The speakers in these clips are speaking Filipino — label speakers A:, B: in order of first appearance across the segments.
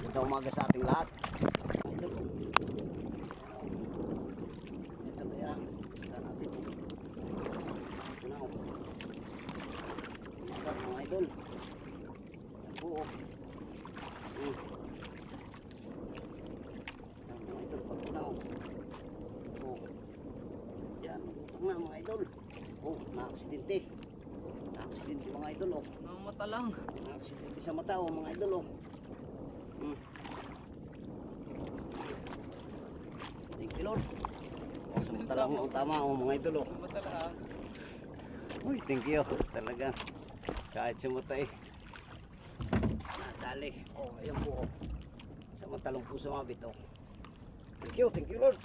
A: Magandang umaga sa ating lahat. Ito ba yan? Sila natin. Ito na. Umaga mga idol. Yan po. Yan mga idol. Pagpunaw. Yan. Utang na mga idol. Na-aksidente. Na-aksidente mga idol.
B: Mata lang.
A: Na-aksidente sa mata mga idol. Thank you Lord. Samantala mo tama mga idol.
B: Samantala.
A: Uy, thank you. Talaga. Kahit sumata nadali. Ayan po. Samantalong po sumabit. Thank you Lord.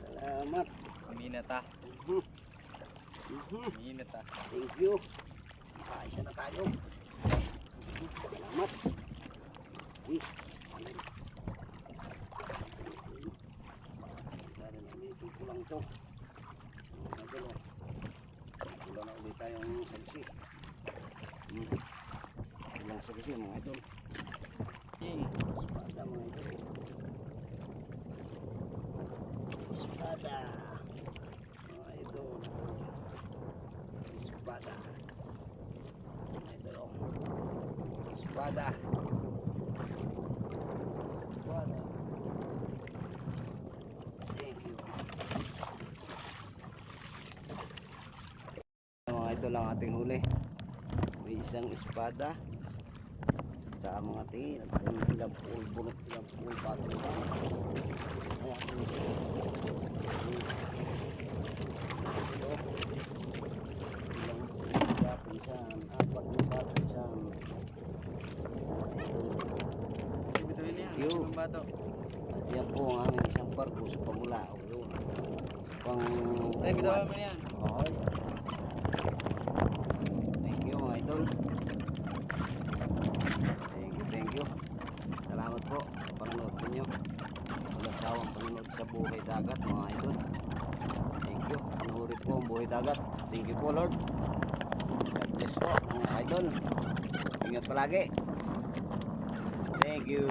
A: Salamat.
B: Minata. Minata.
A: Thank you. Kaisa na tayo. Salamat. Dito lang ito. Wala na ulit tayong salsi. Ilang salsi mga idol. Espada mga idol. Espada. Mga idol. Espada. Mga idol. Espada. Espada. Thank you. Mga idol ang ating huli. May isang espada. Sa mga tingin. Ilang pool, bunot, ilang pool, patong. Ayan. Ilang patong saan. Apat na patong saan.
B: Yung bato.
A: At yan po ang aming isang barko sa pamula. Pang...
B: Ay, bitawa mo yan.
A: Okay. Thank you mga idol. Thank you. Salamat po sa panonood ninyo. Walang sawang panonood sa buhay dagat mga idol. Thank you. Panuorin po ang buhay dagat. Thank you po Lord. God bless po mga idol. Ingat palagi. Thank you.